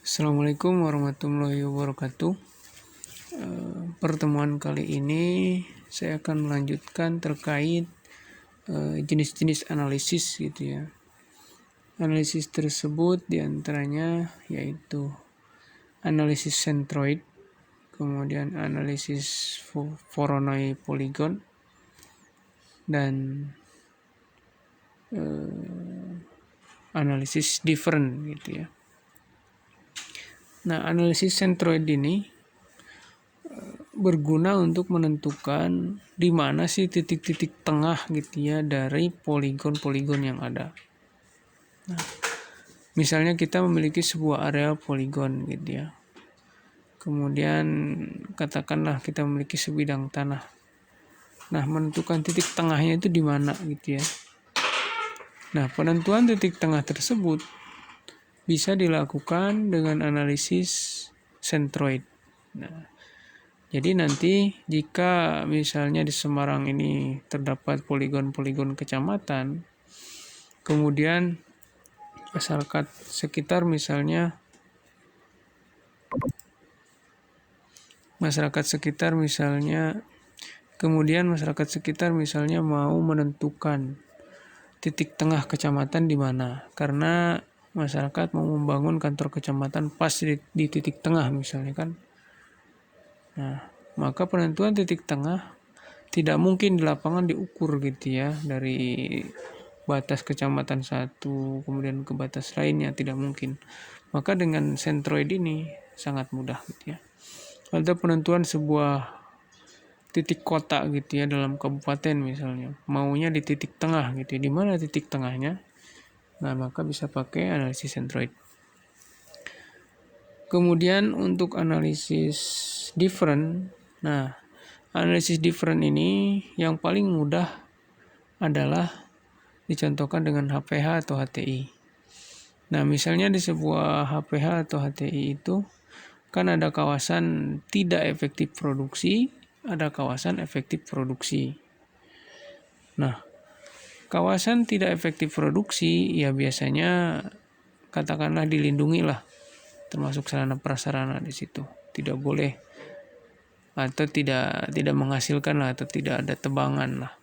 Assalamualaikum warahmatullahi wabarakatuh. Pertemuan kali ini saya akan melanjutkan terkait jenis-jenis analisis gitu ya. Analisis tersebut diantaranya yaitu analisis centroid, kemudian analisis Voronoi polygon, dan analisis different gitu ya. Nah, analisis centroid ini berguna untuk menentukan di mana sih titik-titik tengah gitu ya dari poligon-poligon yang ada. Nah, misalnya kita memiliki sebuah area poligon gitu ya. Kemudian katakanlah kita memiliki sebidang tanah. Nah, menentukan titik tengahnya itu di mana gitu ya. Nah, penentuan titik tengah tersebut bisa dilakukan dengan analisis centroid. Nah, jadi nanti jika misalnya di Semarang ini terdapat poligon-poligon kecamatan, kemudian masyarakat sekitar misalnya mau menentukan titik tengah kecamatan di mana, karena masyarakat mau membangun kantor kecamatan pas di titik tengah misalnya kan. Nah, maka penentuan titik tengah tidak mungkin di lapangan diukur gitu ya, dari batas kecamatan satu kemudian ke batas lainnya, tidak mungkin. Maka dengan centroid ini sangat mudah gitu ya. Ada penentuan sebuah titik kota gitu ya dalam kabupaten misalnya, maunya di titik tengah gitu ya. Di mana titik tengahnya? Nah, maka bisa pakai analisis centroid. Kemudian untuk analisis different, nah analisis different ini yang paling mudah adalah dicontohkan dengan HPH atau HTI. Nah, misalnya di sebuah HPH atau HTI itu kan ada kawasan tidak efektif produksi, ada kawasan efektif produksi. Nah, kawasan tidak efektif produksi ya biasanya katakanlah dilindungi lah, termasuk sarana prasarana di situ. Tidak boleh atau tidak menghasilkan lah, atau tidak ada tebangan lah.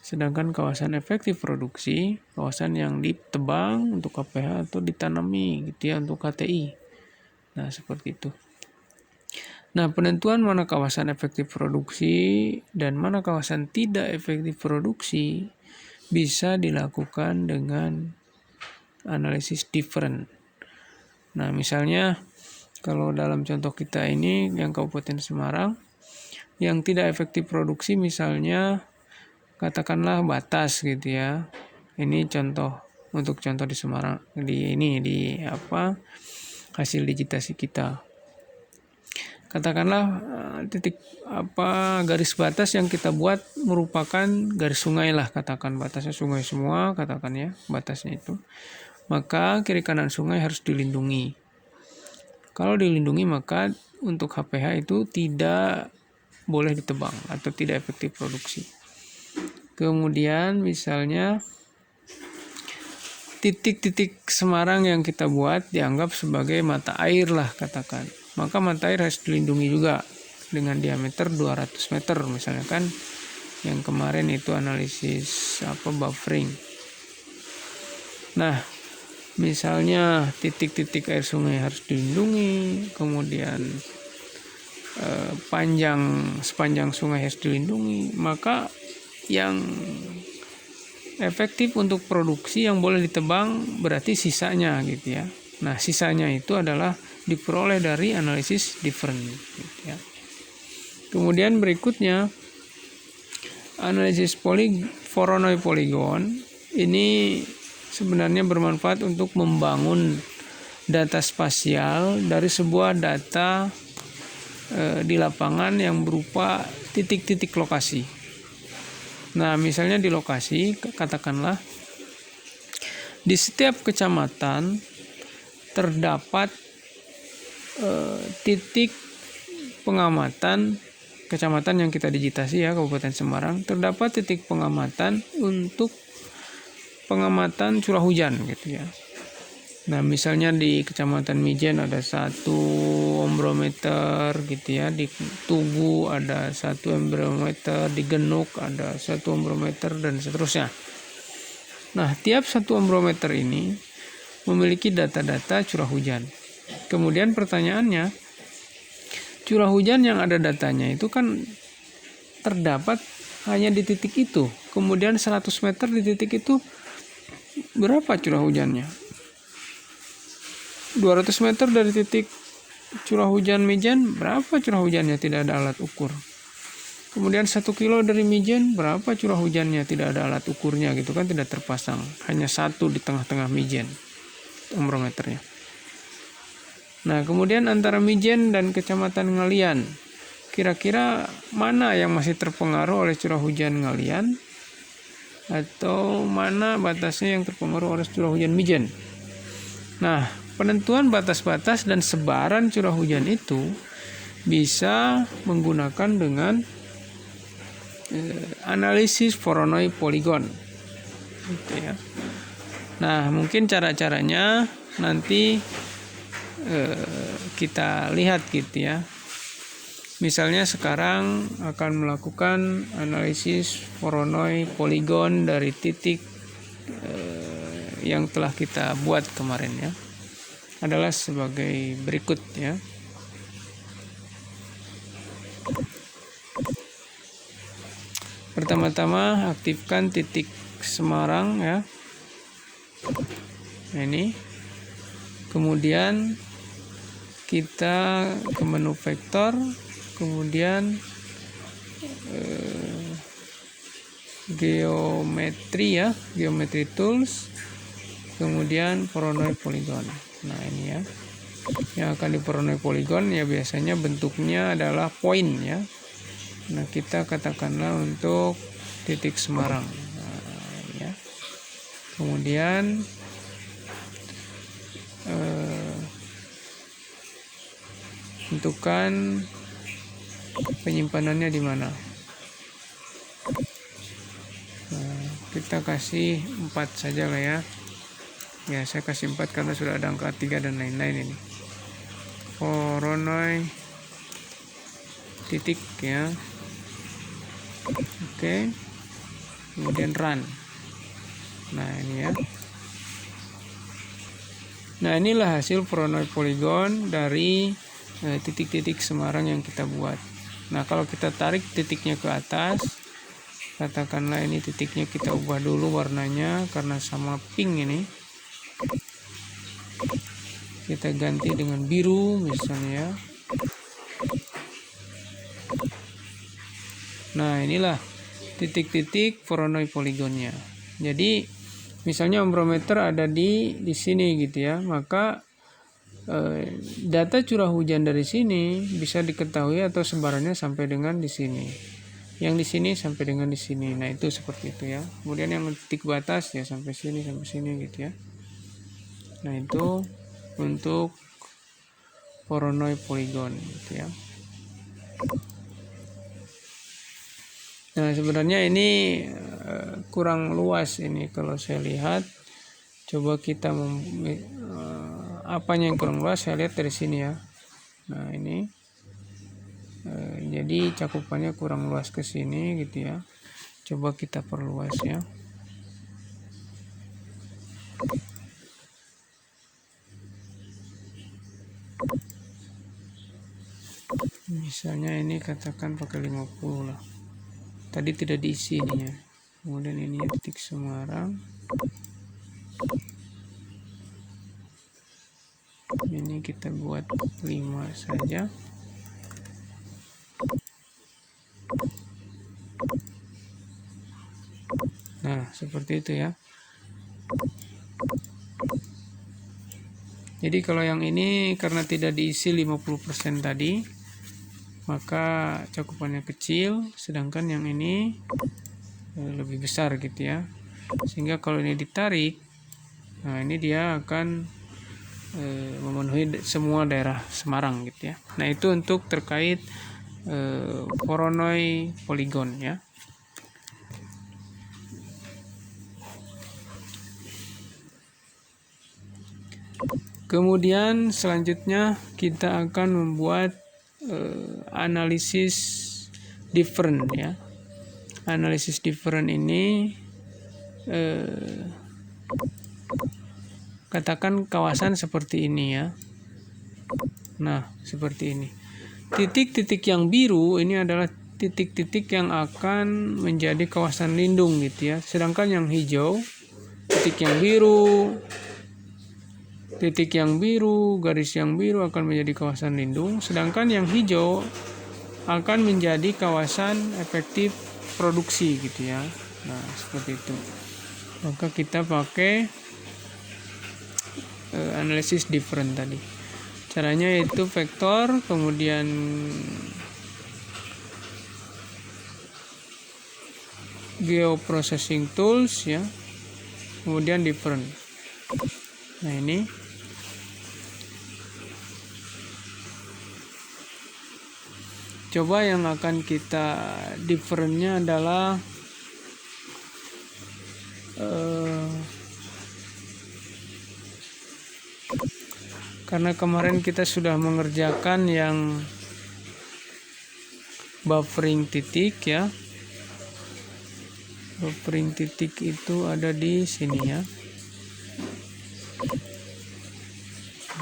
Sedangkan kawasan efektif produksi, kawasan yang ditebang untuk KPH atau ditanami gitu ya untuk KTI. Nah, seperti itu. Nah, penentuan mana kawasan efektif produksi dan mana kawasan tidak efektif produksi bisa dilakukan dengan analisis different. Nah, misalnya kalau dalam contoh kita ini yang Kabupaten Semarang, yang tidak efektif produksi misalnya katakanlah batas gitu ya. Ini contoh di Semarang, di hasil digitasi kita. Katakanlah garis batas yang kita buat merupakan garis sungai lah, katakan batasnya sungai semua, katakan ya batasnya itu. Maka kiri kanan sungai harus dilindungi. Kalau dilindungi maka untuk HPH itu tidak boleh ditebang atau tidak efektif produksi. Kemudian misalnya titik-titik Semarang yang kita buat dianggap sebagai mata air lah katakan. Maka mata air harus dilindungi juga dengan diameter 200 meter misalnya kan. Yang kemarin itu analisis buffering. Nah, misalnya titik-titik air sungai harus dilindungi, kemudian sepanjang sungai harus dilindungi, maka yang efektif untuk produksi yang boleh ditebang berarti sisanya gitu ya. Nah, sisanya itu adalah diperoleh dari analisis different gitu ya. Kemudian berikutnya analisis Voronoi polygon ini sebenarnya bermanfaat untuk membangun data spasial dari sebuah data di lapangan yang berupa titik-titik lokasi. Nah, misalnya di lokasi, katakanlah di setiap kecamatan terdapat titik pengamatan kecamatan yang kita digitasi ya, Kabupaten Semarang, terdapat titik pengamatan untuk pengamatan curah hujan gitu ya. Nah, misalnya di Kecamatan Mijen ada 1 ombrometer gitu ya, di Tugu ada 1 ombrometer, di Genuk ada 1 ombrometer, dan seterusnya. Nah, tiap 1 ombrometer ini memiliki data-data curah hujan. Kemudian pertanyaannya, curah hujan yang ada datanya itu kan terdapat hanya di titik itu. Kemudian 100 meter di titik itu berapa curah hujannya? 200 meter dari titik curah hujan Mijen, berapa curah hujannya? Tidak ada alat ukur. Kemudian 1 kilo dari Mijen, berapa curah hujannya? Tidak ada alat ukurnya gitu kan, tidak terpasang. Hanya 1 di tengah-tengah Mijen, ombrometernya. Nah, kemudian antara Mijen dan Kecamatan Ngalian, kira-kira mana yang masih terpengaruh oleh curah hujan Ngalian? Atau mana batasnya yang terpengaruh oleh curah hujan Mijen? Nah, penentuan batas-batas dan sebaran curah hujan itu bisa menggunakan dengan analisis Voronoi Polygon, gitu ya. Nah, mungkin cara-caranya nanti kita lihat gitu ya. Misalnya sekarang akan melakukan analisis Voronoi Polygon dari titik yang telah kita buat kemarin ya, adalah sebagai berikut ya. Pertama-tama aktifkan titik Semarang ya. Nah, ini. Kemudian kita ke menu vektor, kemudian geometri ya, geometri tools, kemudian Voronoi Polygon. Nah, ini ya. Yang akan di Voronoi Polygon ya biasanya bentuknya adalah poin ya. Nah, kita katakanlah untuk titik Semarang. Nah, ya. Kemudian tentukan penyimpanannya di mana. Nah, kita kasih 4 saja lah ya. Ya, saya kasih 4 karena sudah ada angka 3 dan lain-lain ini. Voronoi titik ya. Oke. Kemudian run. Nah, ini ya. Nah, inilah hasil Voronoi Polygon dari titik-titik Semarang yang kita buat. Nah, kalau kita tarik titiknya ke atas, katakanlah ini titiknya kita ubah dulu warnanya karena sama pink ini. Kita ganti dengan biru misalnya. Nah, inilah titik-titik Voronoi Polygonnya. Jadi misalnya ombrometer ada di sini gitu ya, maka data curah hujan dari sini bisa diketahui atau sebarannya sampai dengan di sini. Yang di sini sampai dengan di sini. Nah, itu seperti itu ya. Kemudian yang titik batas ya sampai sini gitu ya. Nah, itu untuk Voronoi Polygon gitu ya. Nah, sebenarnya ini kurang luas ini kalau saya lihat. Coba kita apanya yang kurang luas, saya lihat dari sini ya. Nah, ini jadi cakupannya kurang luas ke sini gitu ya. Coba kita perluas ya. Misalnya ini katakan pakai 50 lah. Tadi tidak diisi ini ya. Kemudian ini titik Semarang. Ini kita buat 5 saja. Nah, seperti itu ya. Jadi kalau yang ini karena tidak diisi 50% tadi, maka cakupannya kecil, sedangkan yang ini lebih besar gitu ya. Sehingga kalau ini ditarik, nah ini dia akan memenuhi semua daerah Semarang gitu ya. Nah, itu untuk terkait Voronoi Polygon ya. Kemudian selanjutnya kita akan membuat analisis different ya. Analisis different ini katakan kawasan seperti ini ya. Nah, seperti ini. Titik-titik yang biru ini adalah titik-titik yang akan menjadi kawasan lindung gitu ya. Sedangkan yang hijau, titik yang biru, garis yang biru akan menjadi kawasan lindung. Sedangkan yang hijau akan menjadi kawasan efektif produksi gitu ya. Nah, seperti itu. Maka kita pakai analisis different tadi. Caranya yaitu vektor, kemudian geoprocessing tools ya, kemudian different. Nah ini coba yang akan kita differentnya adalah karena kemarin kita sudah mengerjakan yang buffering titik ya. Buffering titik itu ada di sini ya.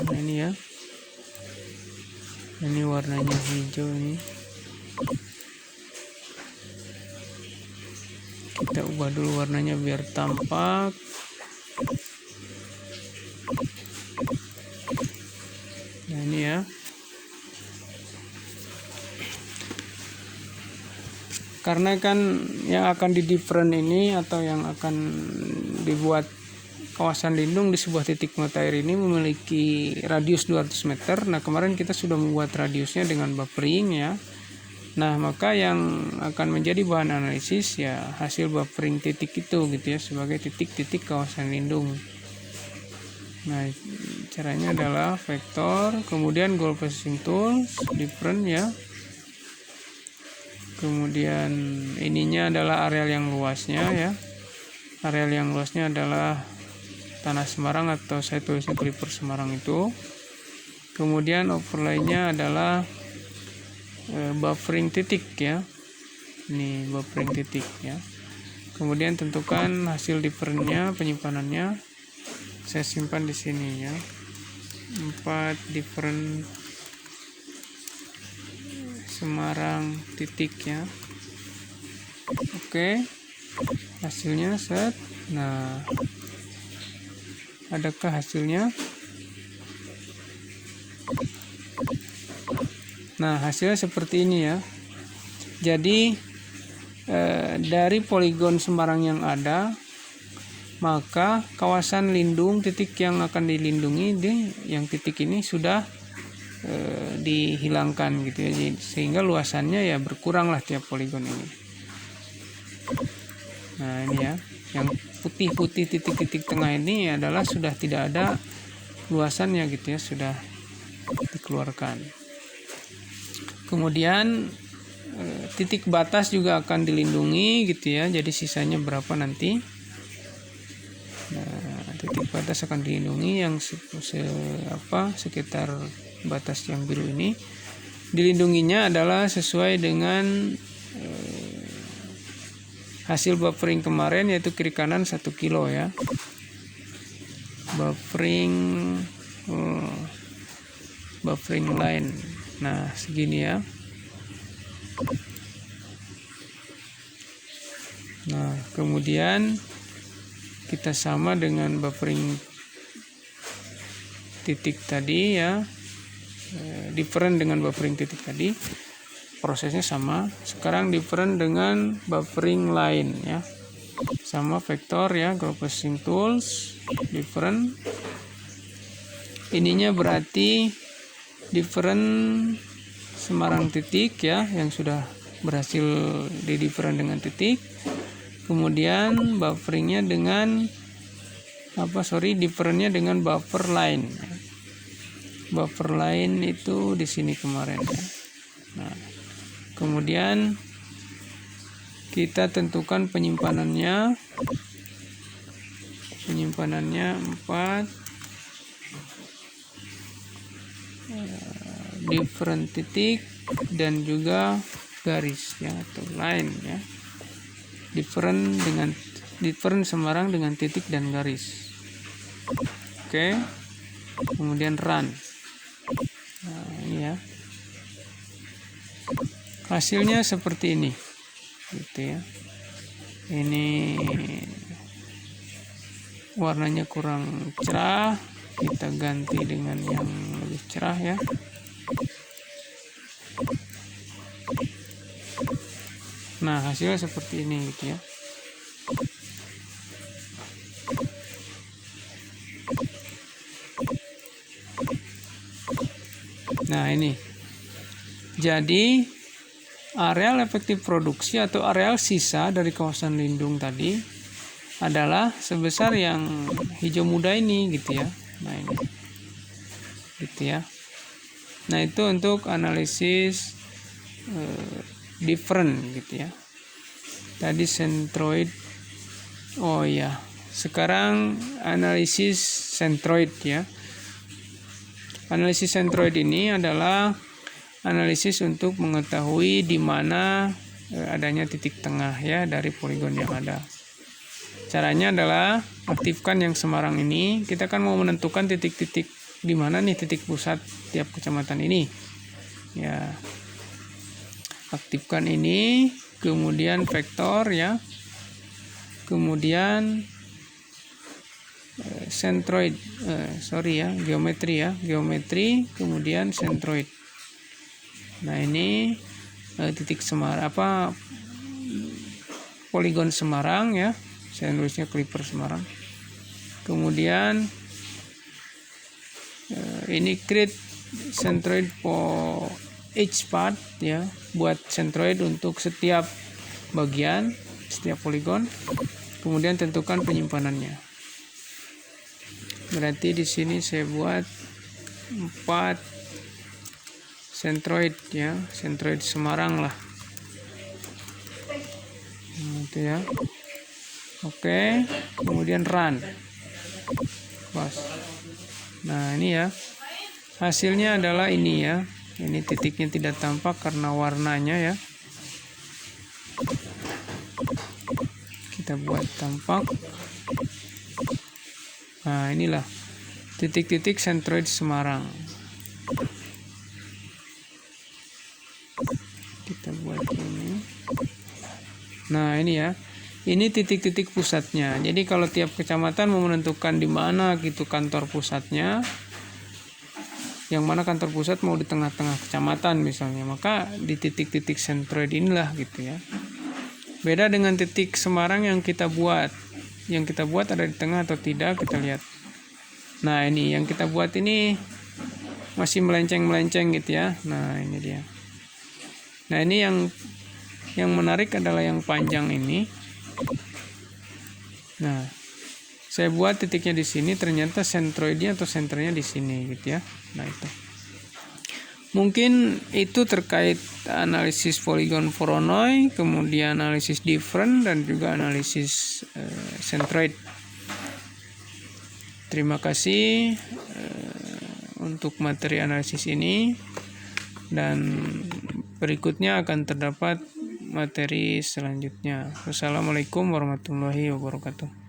Nah ini ya. Ini warnanya hijau ini. Kita ubah dulu warnanya biar tampak. Nah ini ya. Karena kan yang akan di different ini atau yang akan dibuat kawasan lindung di sebuah titik mata air ini memiliki radius 200 meter. Nah kemarin kita sudah membuat radiusnya dengan buffering ya. Nah maka yang akan menjadi bahan analisis ya hasil buffering titik itu gitu ya, sebagai titik-titik kawasan lindung. Nah caranya adalah vektor, kemudian geoprocessing tools, different ya. Kemudian ininya adalah areal yang luasnya ya. Areal yang luasnya adalah tanah Semarang atau saya tulisnya Clipper Semarang itu. Kemudian overlay-nya adalah buffering titik ya. Ini buffering titik ya. Kemudian tentukan hasil different-nya, penyimpanannya. Saya simpan di sini ya. 4 different Semarang titik ya. Oke. Hasilnya set. Nah, adakah hasilnya? Nah, hasilnya seperti ini ya. Jadi dari poligon Semarang yang ada, maka kawasan lindung titik yang akan dilindungi yang titik ini sudah dihilangkan gitu ya, sehingga luasannya ya berkurang lah tiap poligon ini. Nah ini ya, yang putih-putih titik-titik tengah ini adalah sudah tidak ada luasannya gitu ya, sudah dikeluarkan. Kemudian titik batas juga akan dilindungi gitu ya, jadi sisanya berapa nanti. Nah, titik batas akan dilindungi yang sekitar batas yang biru ini. Dilindunginya adalah sesuai dengan hasil buffering kemarin, yaitu kiri kanan 1 kilo ya. Buffering line. Nah, segini ya. Nah, kemudian kita sama dengan buffering titik tadi ya. Different dengan buffering titik tadi, prosesnya sama. Sekarang different dengan buffering line ya, sama vektor ya, geoprocessing tools, different. Ininya berarti different Semarang titik ya, yang sudah berhasil di different dengan titik. Kemudian bufferingnya dengan differentnya dengan buffer line. Buffer line itu di sini kemarin ya. Nah, kemudian kita tentukan penyimpanannya 4 different titik dan juga garis ya atau line ya. Different Semarang dengan titik dan garis. Oke. Kemudian run. Nah, ini ya. Hasilnya seperti ini. Gitu ya. Ini warnanya kurang cerah, kita ganti dengan yang lebih cerah ya. Nah, hasilnya seperti ini gitu ya. Nah, ini. Jadi, areal efektif produksi atau areal sisa dari kawasan lindung tadi adalah sebesar yang hijau muda ini gitu ya. Nah, ini. Gitu ya. Nah, itu untuk analisis different gitu ya. Tadi centroid. Oh ya. Sekarang analisis centroid ya. Analisis centroid ini adalah analisis untuk mengetahui di mana adanya titik tengah ya dari poligon yang ada. Caranya adalah aktifkan yang Semarang ini. Kita kan mau menentukan titik-titik di mana nih titik pusat tiap kecamatan ini. Ya. Aktifkan ini, kemudian vektor ya. Kemudian centroid, geometri, kemudian centroid. Nah, ini titik Semarang poligon Semarang ya. Saya nulisnya clipper Semarang. Kemudian ini create centroid for each part ya, buat centroid untuk setiap bagian, setiap poligon. Kemudian tentukan penyimpanannya. Berarti di sini saya buat 4 centroid ya, centroid Semarang lah. Gitu ya. Oke, kemudian run. Pas. Nah, ini ya. Hasilnya adalah ini ya. Ini titiknya tidak tampak karena warnanya ya. Kita buat tampak. Nah, inilah titik-titik centroid Semarang. Kita buat ini. Nah, ini ya. Ini titik-titik pusatnya. Jadi kalau tiap kecamatan mau menentukan di mana gitu kantor pusatnya, yang mana kantor pusat mau di tengah-tengah kecamatan misalnya, maka di titik-titik centroid inilah gitu ya. Beda dengan titik Semarang yang kita buat. Yang kita buat ada di tengah atau tidak, kita lihat. Nah, ini yang kita buat ini masih melenceng-melenceng gitu ya. Nah, ini dia. Nah, ini yang menarik adalah yang panjang ini. Nah, saya buat titiknya di sini, ternyata centroidnya atau senternya di sini gitu ya. Nah, itu. Mungkin itu terkait analisis poligon Voronoi, kemudian analisis different dan juga analisis centroid. Terima kasih untuk materi analisis ini, dan berikutnya akan terdapat materi selanjutnya. Wassalamualaikum warahmatullahi wabarakatuh.